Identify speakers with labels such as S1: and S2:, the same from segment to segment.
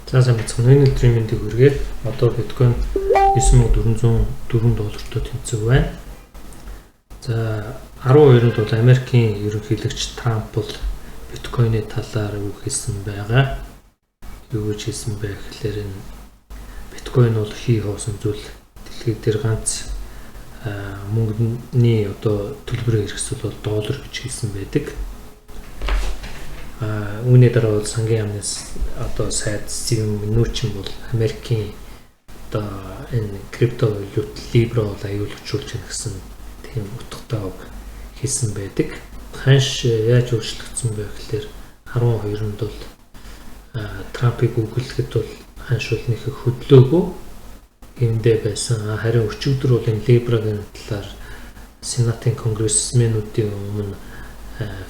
S1: За сайн бацхан өнөөдрийн мэндийг хүргэе. Одоо биткойн $9404 тэнцүү байна. За 12-нд бол Америкийн ерөнхийлөгч Трамп бол биткойны талаар юу хэлсэн байгаа. Юу гэж хэлсэн бэ гэхээр биткойн бол хий хоосон зүйл дэлхийд дээр ганц мөнгөний одоо төлбөрийн хэрэгсэл бол доллар гэж хэлсэн байдаг. Үүний дараа бол сангийн яамнаас одоо сайд Стивен Мнучин бол Америкийн одоо энэ криптовалют Libra бол аюулгүйжүүлж байна гэсэн тийм утгатай үг хэлсэн байдаг. Ханш яаж өөрчлөгдсөн бэ гэхээр 12-нд бол Трампыг үгэлэхэд бол ханш бол нэг хөдлөөгүй юмдээ байсан. Харин өчигдөр бол энэ Libra-гийн талаар Сенатын конгрессменүүдийн өмнө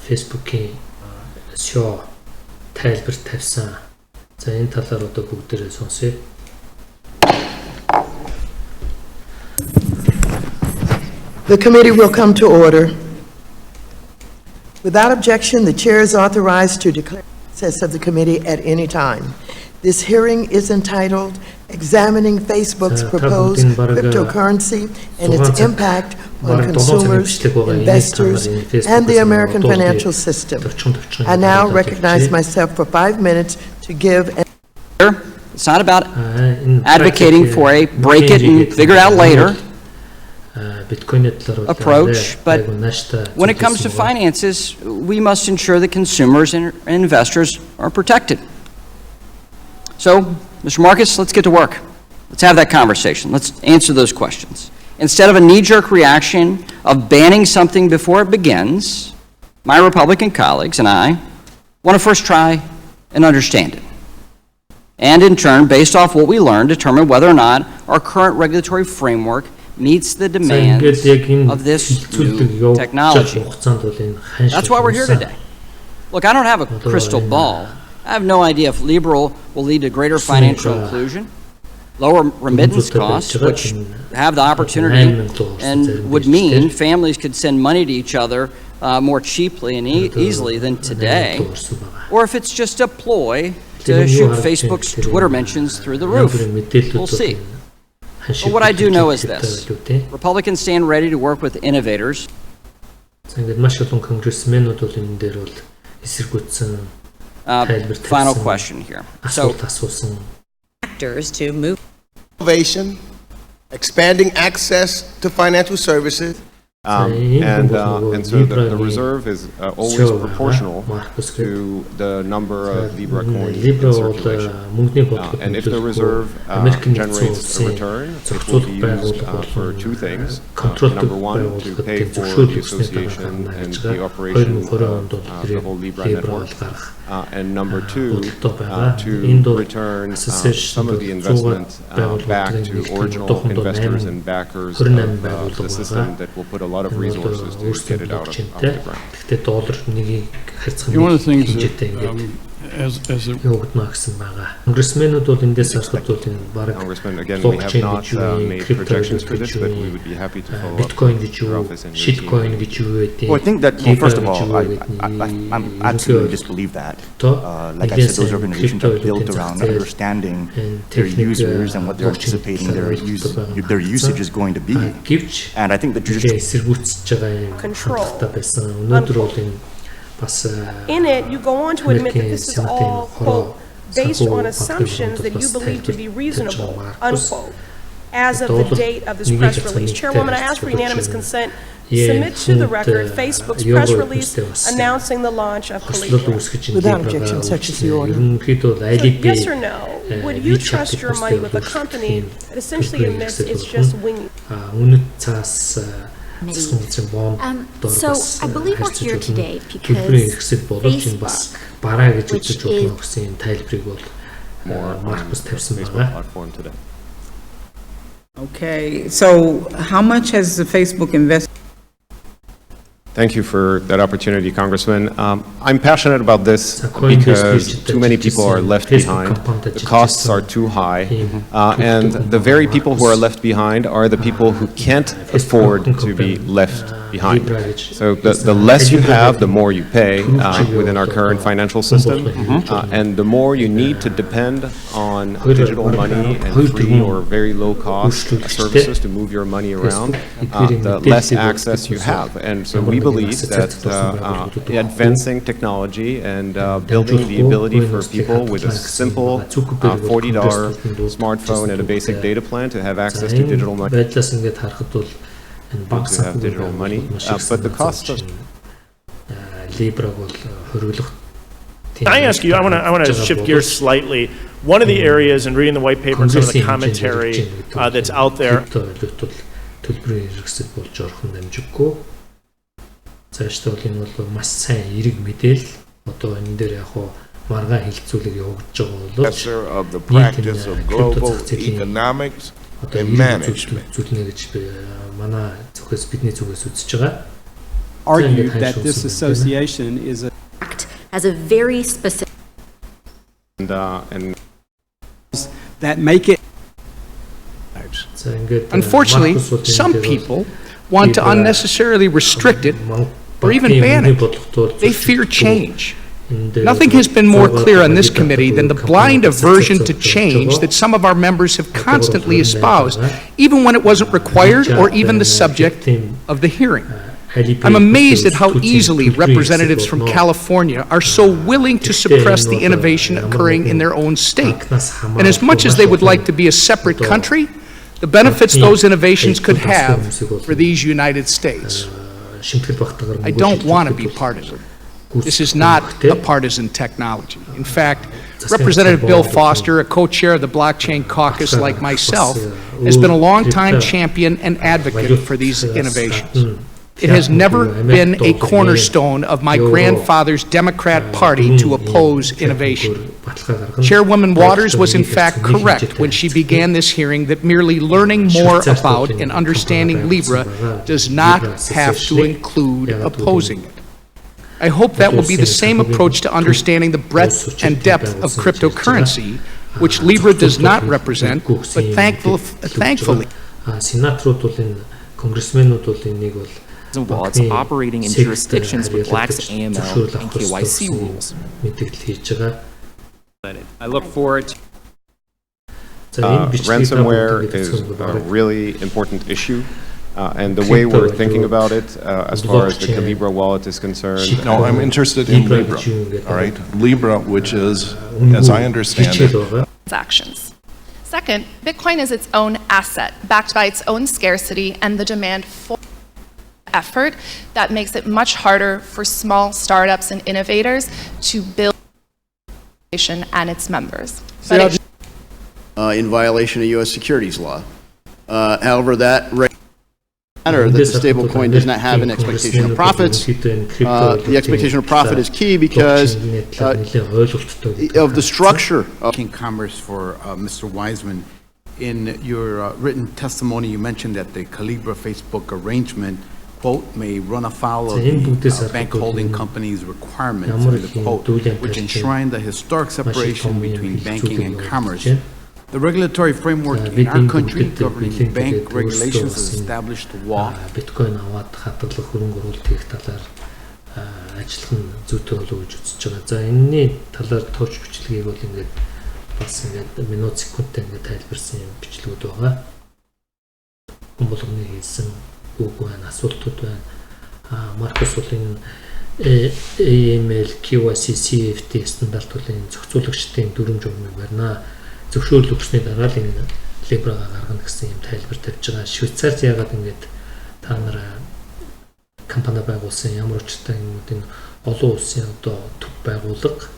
S1: Facebook-ийн шоу тайлбар тавьсан. За энэ талаар одоо бүгдээрээ сонсъё.
S2: The committee will come to order. Without objection, the chair is authorized to declare recess of the committee at any time. This hearing is entitled Examining Facebook's Proposed Cryptocurrency and Its Impact on Consumers, Investors, and the American Financial System. I now recognize myself for 5 minutes to give an...
S3: It's not about advocating for a break it and figure it out later approach, but when it comes to finances, we must ensure that consumers and investors are protected. So, Mr. Marcus, let's get to work. Let's have that conversation. Let's answer those questions. Instead of a knee-jerk reaction of banning something before it begins, my Republican colleagues and I want to first try and understand it. And in turn, based off what we learn, determine whether or not our current regulatory framework meets the demands of this new technology. That's why we're here today. Look, I don't have a crystal ball. I have no idea if Libra will lead to greater financial inclusion, lower remittance costs, which have the opportunity and would mean families could send money to each other more cheaply and easily than today, or if it's just a ploy to shoot Facebook's Twitter mentions through the roof. We'll see. But what I do know is this. Republicans stand ready to work with innovators. Final question here. So,
S4: Actors to move
S5: innovation, expanding access to financial services.
S6: And so the reserve is always proportional to the number of Libra coins in circulation. And if the reserve generates a return, it will be used for two things. Number one, to pay for the association and the operation of the whole Libra network. And number two, to return some of the investment back to original investors and backers of the system that will put a lot of resources to get it out of the ground.
S7: One of the things
S6: Congressman, again, we have not made projections for this, but we would be happy to follow up with your office and your team.
S8: Well, I think that, well, first of all, I absolutely disbelieve that. Like I said, those organizations are built around understanding their users and what they're anticipating their usage is going to be. And I think that you just...
S9: Control. In it, you go on to admit that this is all, quote, based on assumptions that you believe to be reasonable, unquote, as of the date of this press release. Chairwoman, I ask for unanimous consent. Submit to the record Facebook's press release announcing the launch of Calibra.
S2: Without objection, such is the order.
S9: So yes or no, would you trust your money with a company that essentially admits it's just winging?
S4: So I believe we're here today because Facebook, which is
S6: More on the Facebook platform today.
S10: Okay, so how much has the Facebook invested?
S6: Thank you for that opportunity, Congressman. I'm passionate about this because too many people are left behind. The costs are too high. And the very people who are left behind are the people who can't afford to be left behind. So the less you have, the more you pay within our current financial system, and the more you need to depend on digital money and free or very low cost services to move your money around, the less access you have. And so we believe that advancing technology and building the ability for people with a simple $40 smartphone and a basic data plan to have access to digital money. To have digital money, but the cost of
S7: I ask you, I want to shift gears slightly. One of the areas in reading the white paper and some of the commentary that's out there.
S11: Professor of the practice of global economics and management.
S12: Argued that this association is
S4: as a very specific
S6: and
S12: that make it.
S3: Unfortunately, some people want to unnecessarily restrict it or even ban it. They fear change. Nothing has been more clear on this committee than the blind aversion to change that some of our members have constantly espoused, even when it wasn't required or even the subject of the hearing. I'm amazed at how easily representatives from California are so willing to suppress the innovation occurring in their own state. And as much as they would like to be a separate country, the benefits those innovations could have for these United States. I don't want to be part of it. This is not a partisan technology. In fact, Representative Bill Foster, a co-chair of the Blockchain Caucus like myself, has been a longtime champion and advocate for these innovations. It has never been a cornerstone of my grandfather's Democrat Party to oppose innovation. Chairwoman Waters was in fact correct when she began this hearing that merely learning more about and understanding Libra does not have to include opposing it. I hope that will be the same approach to understanding the breadth and depth of cryptocurrency, which Libra does not represent, but thankfully.
S13: Wallets operating in jurisdictions with lax AML and KYC rules.
S3: I look forward to
S6: ransomware is a really important issue. And the way we're thinking about it, as far as the Calibra wallet is concerned.
S11: No, I'm interested in Libra, all right? Libra, which is, as I understand it,
S14: transactions. Second, Bitcoin is its own asset, backed by its own scarcity and the demand for effort that makes it much harder for small startups and innovators to build and its members.
S15: In violation of U.S. securities law. However, that matter that the stablecoin does not have an expectation of profits. The expectation of profit is key because of the structure of
S16: Commerce for Mr. Wiseman. In your written testimony, you mentioned that the Calibra Facebook arrangement, quote, may run afoul of the bank holding company's requirements, under the quote, which enshrine the historic separation between banking and commerce. The regulatory framework in our country governing bank regulations has established law.
S1: Маркус бол энэ AML, KYC, CFT стандартуудын зохицуулагчдын дүрм журмыг барина. Зөвшөөрөл өгсөний дараа л энэ Libra-га гаргана гэсэн юм тайлбар тавьж байгаа. Швейцарт яагаад ингэж та нар компани байгуулсан, ямар учиртай юмнуудын олон улсын одоо төв байгууллага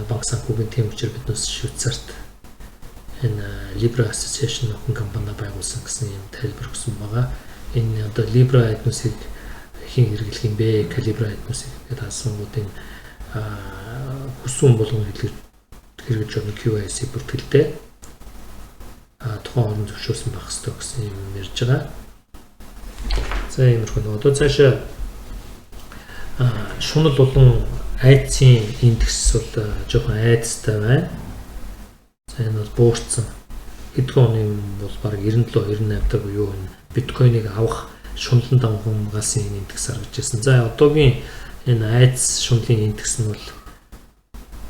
S1: банк санхүүгийн тэм учраас биднээс Швейцарт энэ Libra Association охин компани байгуулсан гэсэн юм тайлбар өгсөн байгаа. Энэ одоо Libra эднүсийг хэн хэрэглэх юм бэ? Calibra эднүсийг гэдэг асуугуудын хүсүүн болгон хэрэгж байгаа QIC бүртгэлтэй тухайн орон зөвшөөрсөн байх ёстой гэсэн юм ярьж байгаа. За иймэрхүү одоо цаашаа шунал болон айдсын индекс бол жоохон айдастай байна. За энэ бол буурсан. Хэдхэн оны бол баг 97 98 таг буюу биткойныг авах шунлан давхан гасын индекс гаргаж ирсэн. За одоогийн энэ айдас шунлын индекс нь бол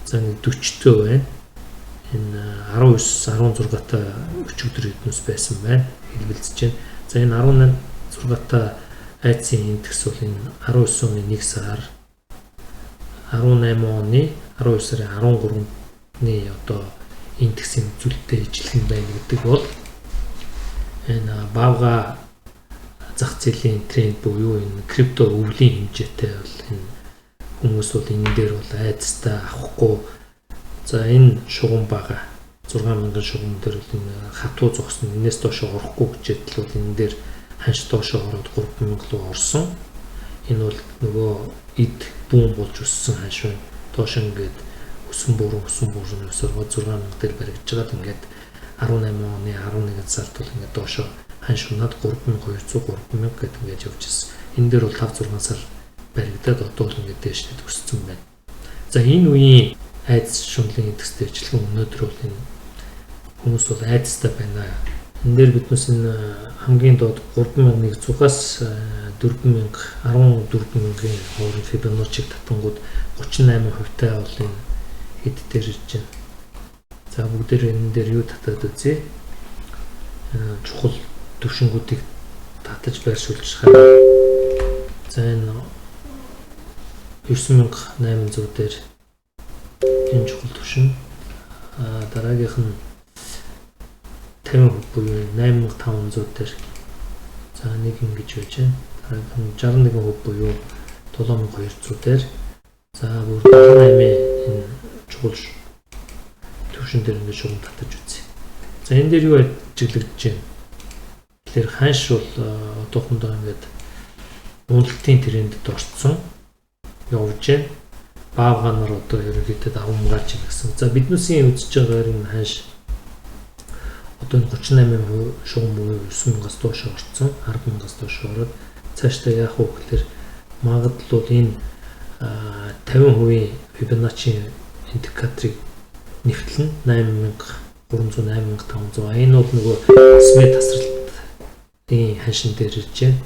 S1: за 40-тэй байна. Энэ 19 16-тай өчигдөр хэднээс байсан байна. Хэлбэлцэж байна. За энэ 16-тай айдсын индекс бол энэ 19 оны 1 сар 18 оны 12 сарын 13-ны одоо индексийн үзүүлэлттэй ижилхэн байна гэдэг бол энэ бага зах зээлийн тренд буюу энэ крипто өвлийн хэмжээтэй бол энэ хүмүүс бол энэ дээр бол айдастай авахгүй. За энэ шугам бага 6000 шугам дээр бол энэ хатуу зогсно. Энээс доош орохгүй гэжэд л бол энэ дээр ханш доош ороод 3000 руу орсон. Энэ бол нөгөө эд бүүн болж өссөн ханш байна. Доош ингээд өсөн бүрэн өсөргөө 6000 дээр баригдаж байгаад ингээд 18 оны 11 сард бол ингээд доошо ханш унаад 3200 3000 гэдэг ингээд явж ирсэн. Энэ дээр бол 5 6 сар баригдаад одоо бол ингээд дээш төссөн байна. За энэ үеийн айдас шунлын индекстэй ижилхэн өнөөдөр бол энэ хүмүүс бол айдастай байна. Энэ дээр биднээс энэ хамгийн доод 3100-аас 4000 14000-ийн хооронд Fibonacci татангууд 38% таа бол энэ хэд дээр ирж байна. За бүгдээр энэ дээр юу татаад үзье. Чухал төвшингүүдийг татаж байршуулж хараа. За энэ 9800 дээр энэ чухал төвшин. Дараагийнх нь 50% буюу 8500 дээр. За нэг ингэж байж байна. Дараагийнх нь 61% буюу 7200 дээр. За бүр 18-ийн энэ чухал төвшин дээр ингэ шугам татаж үзье. За энэ дээр юу ажиглагдж байна? Тэгэхээр ханш бол одоохондоо ингээд үнэлтийн трендэд орцсон явж байна. Баагаар одоо ерөнхийдөө даван гарч ирэх гэсэн. За биднээсийн үзэж байгаагаар энэ ханш одоо 38% шугам буюу 9000-аас доош орцсон, 100000-аас доош ороод цаашдаа яах вэ гэхээр магадлал энэ 50% Fibonacci индикаторыг нэвтлэн 8300 8500. Энэ бол нөгөө SME тасралтын ханшин дээр ирж байна.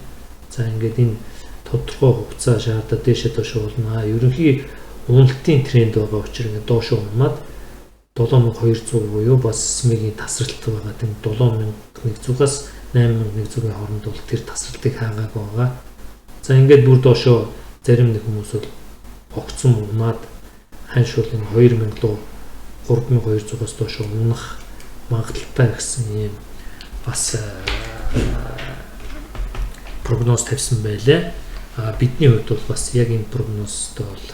S1: За ингээд энэ тодорхой хугацаа шаардаад дээшээ доош болно. Ерөнхий уналтын тренд байгаа учраас ингээд доош унаад 7200 буюу бас SME-ийн тасралт байгаа. Тийм 7100-аас 8100-ийн хооронд бол тэр тасралтыг хаагааг байгаа. За ингээд бүр доошоо зарим нэг хүмүүс бол огцон унаад ханш бол энэ 2000 руу 3200-аас доош унах магадaltaй гэсэн ийм бас прогноз тавьсан байлаа. Бидний хувьд бол бас яг энэ прогнозтой бол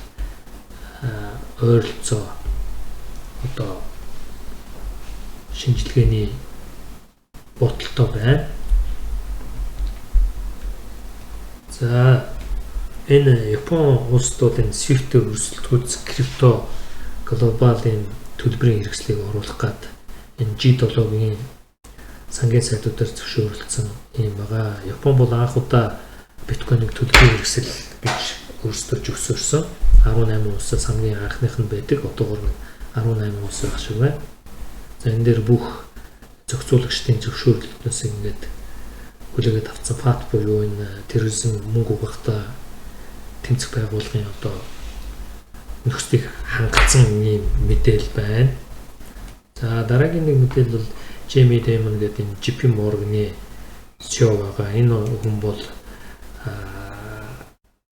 S1: ойролцоо одоо шинжилгээний бодолтой байна. За энэ Япон улсд бол энэ SWIFT өрсөлдөхүйц крипто глобалын төлбөрийн хэрэгслийг оруулах гад энэ G7-гийн сангийн сайдуудаар зөвшөөрлөгдсөн юм байгаа. Япон бол анх удаа биткойныг төлбөрийн хэрэгсэл гэж өөрсдөө зөвшөөрсөн. 18 улсаас хамгийн анхных нь байдаг. Одоогоор 18 улс байх шиг байна. За энэ дээр бүх зохицуулагчдын зөвшөөрлөлтөөс ингээд хүлээгээд авсан фат буюу энэ терроризм мөнгө угаахта тэмцэх байгууллагын одоо нөхцөлийг хангацсан ийм мэдээлэл байна. За дараагийн нэг мэдээлэл бол Jamie Dimon гэдэг энэ JP Morgan-ы CEO байгаа. Энэ хүн бол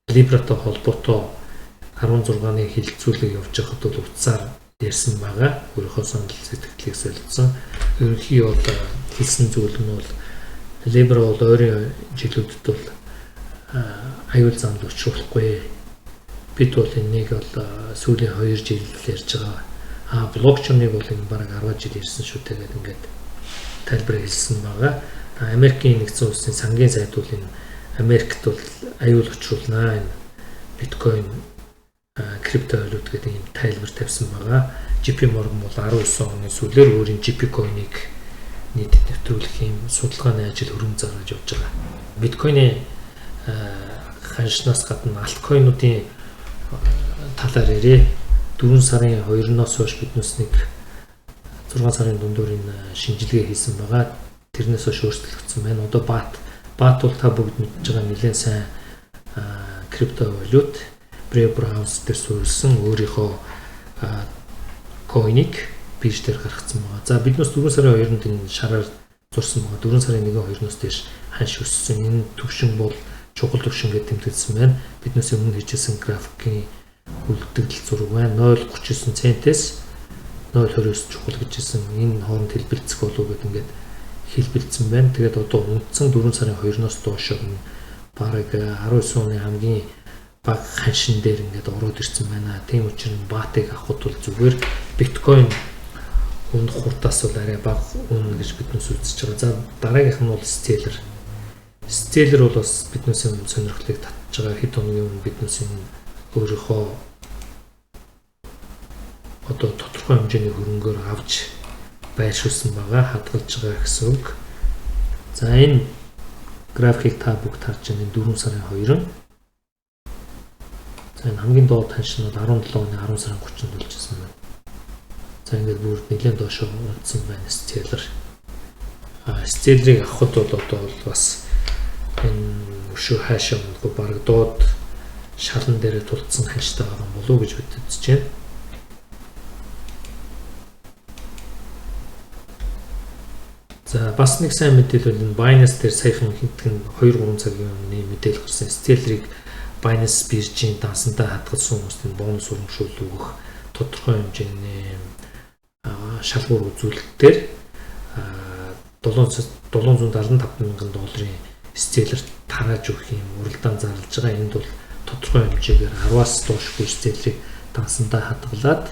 S1: Libra-той холбоотой 16-ны хилцүүлэг явж байхад бол утсаар ярьсан байгаа. Өөрийнхөө санал сэтгэлийг солилцсон. Ерөнхий бол хэлсэн зүйл нь бол Libra бол ойрын жилүүдэд бол аюул замд учруулахгүй. Бид бол энийг бол сүүлийн 2 жил ярьж байгаа. Блокчейныг бол энэ бараг 10 жил ярьсан шүү дээ гэдэг ингээд тайлбар хэлсэн байгаа. Америкийн нэгдсэн улсын сангийн сайд бол энэ Америкт бол аюул учруулнаа энэ биткойн крипто валют гэдэг ийм тайлбар тавьсан байгаа. JP Morgan бол 19 оны сүүлээр өөрийн JP coin-ыг нийтэд нэвтрүүлэх ийм судалгааны ажил хөрөнгө зарж явж байгаа. Биткойны ханшнаас гадна альткойнуудын талаар ярээ. 4 сарын 2-ноос хойш биднээс нэг 6 сарын дундуур энэ шинжилгээ хийсэн байгаа. Тэрнээс хойш өөрчлөгдсөн байна. Одоо BAT Баатул та бүгд мэдж байгаа нэлээд сайн криптовалют Brave Browse дээр суурилсан өөрийнхөө койник бирж дээр гаргацсан байгаа. За биднээс 4 сарын 2-нд энэ шараар зурсан байгаа. 4 сарын 1-2-ноос дээш ханш өссөн. Энэ төвшин бол чухал төвшин гэж тэмдэглэсэн байна. Биднээс өмнө хийжсэн графикийн үлдэгдэл зураг байна. 0.39 центээс 0.29 чухал гэжсэн. Энэ хооронд хэлбэлцэх болов гэдэг ингээд хэлбэлцсэн байна. Тэгээд одоо үндсэн 4 сарын 2-ноос доош энэ бараг 19 оны хамгийн баг ханшин дээр ингээд ороод ирсэн байна. Тийм учраас баатыг авахд бол зүгээр биткойн үн хурдаас бол арай бага үн гэж биднээс үзэж байгаа. За дараагийнх нь бол Stellar. Stellar бол бас биднээс сонирхлыг татж байгаа. Хэд хоногийн өмнө биднээс өөрийнхөө одоо тодорхой хэмжээний хөрөнгөөр авч байршуулсан байгаа, хадгалж байгаа гэсэн үг. За энэ графикийг та бүгд харж байна. 4 сарын 2. За энэ хамгийн доод ханш нь бол 17 оны 10 сарын 30-нд болчихсон байна. За ингээд бүр нэлээд доошоо унтсан байна Stellar. Stellar-ыг авахд бол одоо бас энэ өшөө хаашаа мөнгө бараг доод шалан дээрээ тулцсан ханштай байгаа болов уу гэж бид үзэж байна. За бас нэг сайн мэдээлэл бол энэ Binance дээр саяхан хэдхэн 2-3 цагийн өмнө мэдээлэл гарсан. Stellar-ыг Binance биржийн дансандаа хадгалсан хүмүүст бонус урамшуул өгөх тодорхой хэмжээний шалгуур үзүүлэлтээр $775,000 Stellar тарааж өгөх юм уралдаан зарлаж байгаа. Энд бол тодорхой хэмжээгээр 10-аас доошгүй Stellar-ыг дансандаа хадгалаад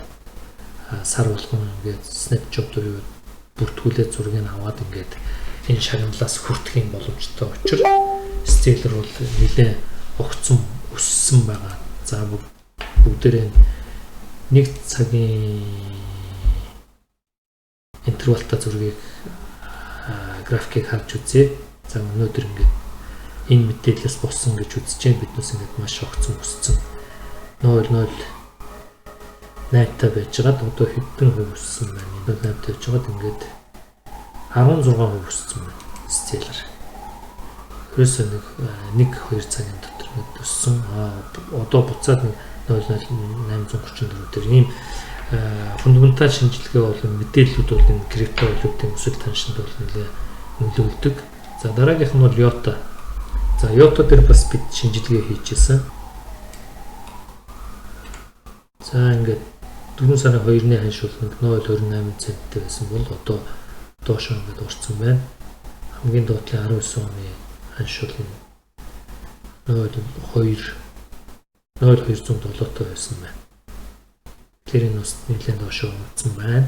S1: сар болгон ингээд Snapchat буюу бүртгүүлээд зургийг аваад ингээд энэ шагналаас хүртэх юм боломжтой учраас Stellar бол нэлээд огцом өссөн байгаа. За бүгдээрээ нэг цагийн интервалтай зургийг графикийг харж үзье. За өнөөдөр ингээд энэ мэдээлэлээс болсон гэж үзэж байна. Биднээс ингээд маш огцом өссөн. 0.08 та байж байгаад одоо хэдэн хувь өссөн байна. 0.8 та байж байгаад ингээд 16% өссөн байна. Stellar. Ерөөсөө нэг 2 цагийн дотор өссөн. Одоо буцаад 0.834 дээр ийм фундаментал шинжилгээ болон мэдээллүүд бол энэ криптовалютын өсөлт ханшинд бол нэлээд нөлөөлдөг. За дараагийнх нь бол Yota. За Yota дээр бас бид шинжилгээ хийжсэн. За ингээд 4 сарын 2-ны ханш бол 0.28 центтэй байсан бол одоо доошоо ингээд орсон байна. Хамгийн доотлын 19 оны ханш бол 0.207 байсан байна. Тэр энэ бас нэлээд доошоо орсон байна.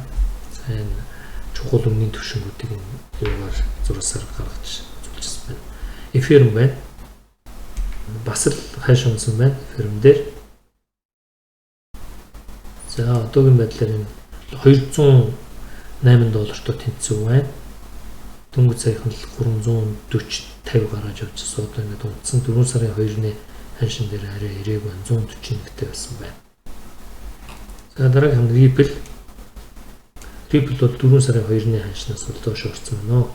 S1: За энэ чухал өмнгийн түвшингүүдийг юугаар зурсаар гаргаж үзүүлсэн байна. Ethereum байна. Бас л хаш унсан байна Ethereum дээр. За одоогийн байдлаар энэ $208 тэнцүү байна. Дөнгөж саяхан л 340-50 гараж явчихсан. Одоо ингээд унтсан 4 сарын 2-ны ханшин дээр арай ирээг байна. 141-тэй байсан байна. За дараагийн Ripple. Ripple бол 4 сарын 2-ны ханшнаас бол доош орсон байна.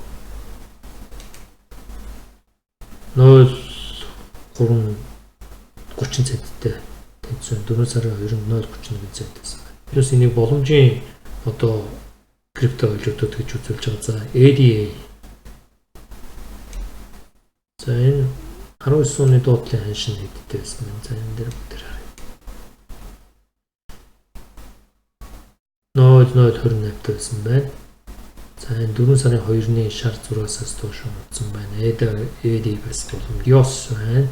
S1: 0.30 центтэй тэнцүү. 4 сарын 2-нд 0.31 цент байсан байна. Плюс энийг боломжийн одоо криптовалютууд гэж үзүүлж байгаа. За ADA. За энэ 19 оны доотлын ханшин хэдтэй байсан байна. За энэ дээр бүгд харъя. 0.28 байсан байна. За энэ 4 сарын 2-ны шар зураасаас доош унтсан байна. ADA бас боломж EOS байна.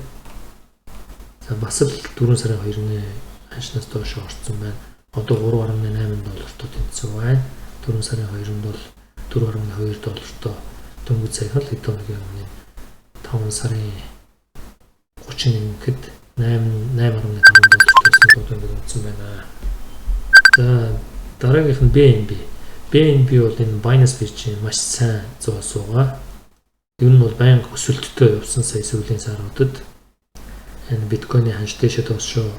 S1: За бас л 4 сарын 2-ны ханшнаас доош орсон байна. Одоо $3.8 тэнцүү байна. 4 сарын 2-нд бол $4.2 дөнгөж саяхан л хэдэн хоногийн өмнө 5 сарын 31-нд $8.5 гэсэн одоо үнсэн байна. За дараагийнх нь BNB. BNB бол энэ Binance биржийн маш сайн зоо суугаа. Ер нь бол байнга өсөлттэй явсан сая сүүлийн саруудад. Энэ биткойны ханш дэшээ доошоо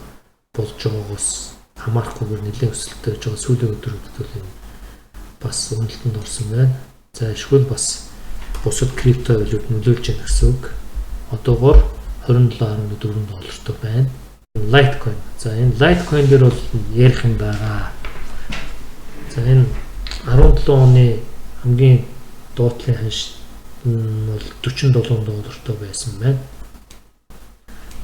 S1: болж байгаагаас хамаарахгүйгээр нэлээд өсөлттэй байж байгаа. Сүүлийн өдрүүдэд бол энэ бас үнэлтэнд орсон байна. За ишгүүл бас бусад криптовалют нөлөөлж байна гэсэн үг. одоогоор $27.4 байна. Litecoin. За энэ Litecoin дээр бол ярих юм байгаа. За энэ 17 оны хамгийн дуудлын ханш бол $47 байсан байна.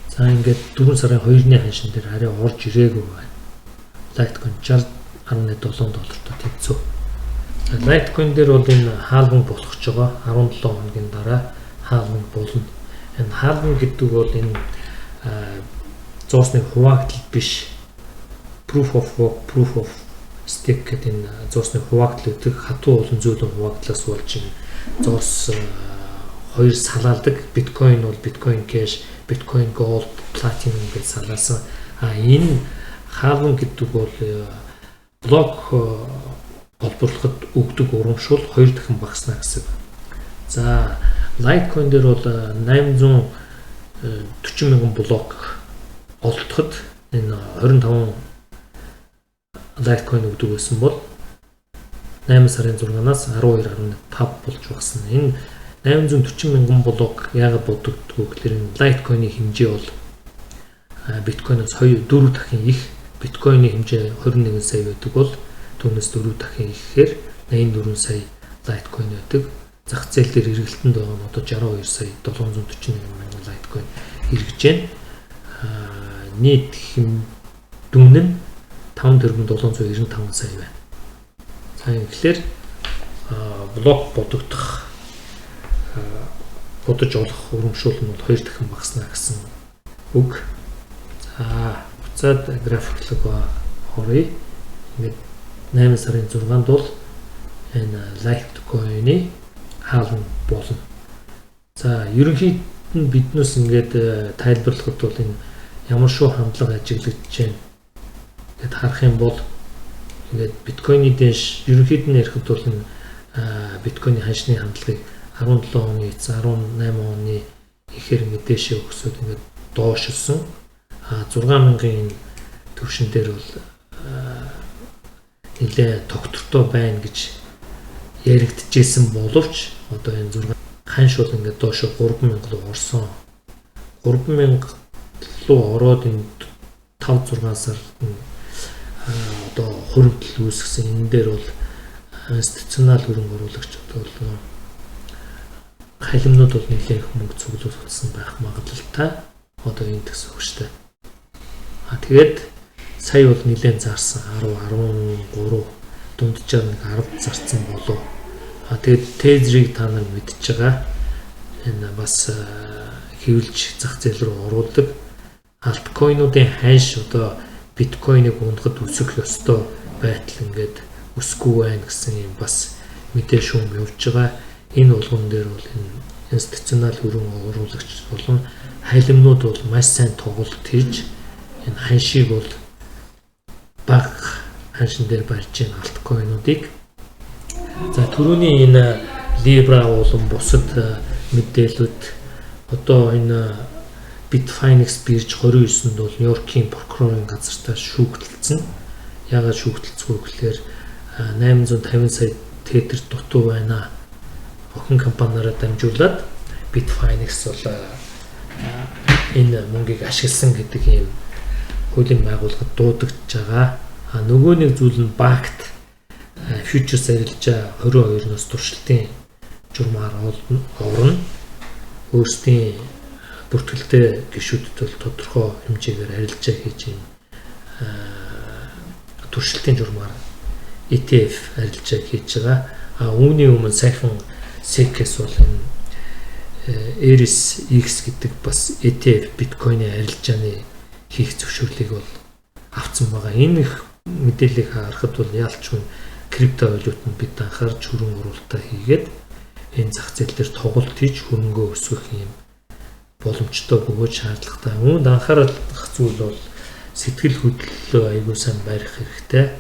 S1: За ингээд 4 сарын 2-ны ханшин дээр арай орж ирээгүй байна. Litecoin $60.7 тэнцүү. Litecoin дээр бол энэ хаалган болох ч байгаа 17 хоногийн дараа хаалган болно. Энэ хаалган гэдэг бол энэ зоосны хуваагдал биш. Proof of work, proof of stake гэдэг энэ зоосны хуваагдал үүдэг хатуу олон зүйлийн хуваагдлаас болж энэ зоос хоёр салаалдаг. Биткойн бол биткойн кэш, биткойн голд, платинум гэж салаасан. Энэ хаалган гэдэг бол блок холбоорлоход өгдөг урамшуул 2 дахин багасна гэсэн. За Litecoin дээр бол 840,000 блок олдоход энэ 25 Litecoin өгдөг байсан бол 8 сарын 6-наас 12.5 болж багасна. Энэ 840,000 блок яагаад бодогддог гэхээр энэ Litecoin-ийн хэмжээ бол биткойноос 4 дахин их, биткойны хэмжээ 21 сая байдаг бол түүнээс 4 дахин ихээр 84 сая Litecoin байдаг. Зах зээл дээр эргэлтэнд байгаа нь одоо 62 сая 741 мянган Litecoin эргэж байна. Нийт дүн нь 5,795 сая байна. За тэгэхээр блок бодогдох бодож олох урамшуул нь бол 2 дахин багасна гэсэн үг. За буцаад графиклог хорыг ингээд 8 сарын 6-нд бол энэ Litecoin-ы хаалган болно. За ерөнхийд нь биднээс ингээд тайлбарлахад бол энэ ямар шүү хандлага ажиглагдж байна гэд харах юм бол ингээд биткойны дэш ерөнхийд нь ярихад бол энэ биткойны ханшны хандлагыг 17 оны 18 оны ихээр ингээд дэшээ өгсөд ингээд доошилсон. 6,000-ын төвшин дээр бол нэлээ тогтвортой байна гэж яригдчихсэн боловч одоо энэ 6 ханш бол ингээд доошо 3,000 руу орсон. 3,000 руу ороод энэ 5-6 сар одоо хөрөнгөл үүсгэсэн. Энэ дээр бол институционал хөрөнгө оруулагчид бол халимнууд бол нэлээд их мөнгө цуглуулсан байх магадлалтай. Одоо энэ гэсэн үг шүү дээ. Тэгээд сая бол нэлээд зарсан 10-13 дунджаар нэг 10 зарсан болов. Тэгээд тезрийг та нар мэдж байгаа. Энэ бас хэвлж зах зээл рүү оруулдаг. Альткойнуудын ханш одоо биткойныг унахад өсөх ёстой байтал ингээд өсөхгүй байна гэсэн юм бас мэдээ шүүм явж байгаа. Энэ болгон дээр бол энэ институционал хөрөнгө оруулагч болон халимнууд бол маш сайн тоглолт хийж энэ ханшийг бол бага ханшин дээр барьж байгаа альткойнуудыг. За түрүүний энэ Libra болон бусад мэдээлүүд одоо энэ Bitfinex бирж 29-нд бол Нью-Йоркийн прокурорын газартаа шүүгдэлцэн. Яагаад шүүгдэлцгүй гэхээр 850 сая тетер дутуу байна. Охин компаниараа дамжуулаад Bitfinex бол энэ мөнгийг ашигласан гэдэг ийм хуулийн байгууллагад дуудагдж байгаа. Нөгөө нэг зүйл нь багт фьючерс арилжаа 22-ноос туршилтын журмаар орно. Өөрсдийн бүртгэлтэй гишүүдэд бол тодорхой хэмжээгээр арилжаа хийж юм туршилтын журмаар ETF арилжаа хийж байгаа. Үүний өмнө сайхан SEC-с бол энэ Eris X гэдэг бас ETF биткойны арилжааны хийх зөвшөөрлийг бол авсан байгаа. Энэ мэдээллийг харахад бол яалчгүй криптовалютанд бид анхаарч хөрөнгө оруулалтаа хийгээд энэ зах зээл дээр тоглолт хийж хөрөнгөө өсгөх юм боломжтой бөгөөд шаардлагатай. Үүнд анхаарах зүйл бол сэтгэл хөдлөлөө аягүй сайн барих хэрэгтэй.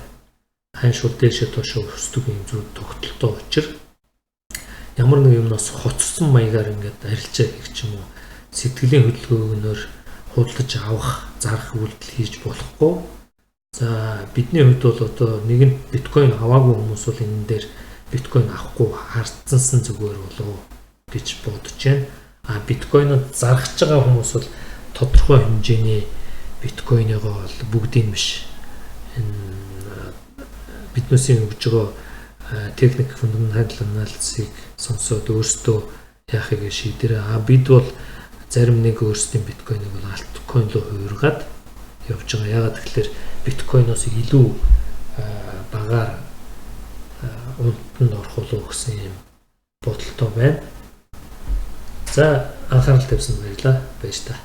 S1: Ханшууд дээшээ доошоо өсдөг юм зүйл тогтолтой учир ямар нэг юмнаас хоцсон маягаар ингээд арилжаа хийх ч юм уу сэтгэлийн хөдөлгөөнөөр худалдаж авах зарах үйлдэл хийж болохгүй. За бидний хувьд бол одоо нэгэнт биткойн аваагүй хүмүүс бол энэ дээр биткойн авахгүй хардсан зүгээр болов гэж бодож байна. биткойнод заргаж байгаа хүмүүс бол тодорхой хэмжээний биткойныгоо бол бүгдийн биш. Энэ биднээсийн өгж байгаа техник фундаментал анализыг сонсоод өөрсдөө яахыг шийдэрээ. Бид бол зарим нэг өөрсдийн биткойныг бол альткойн руу хувиргаад явж байгаа. Ягаад гэвэл биткойноос илүү багаар унтанд орох болов гэсэн юм бодолтой байна. За анхаарал тавьсан баярлалаа. Баяр та.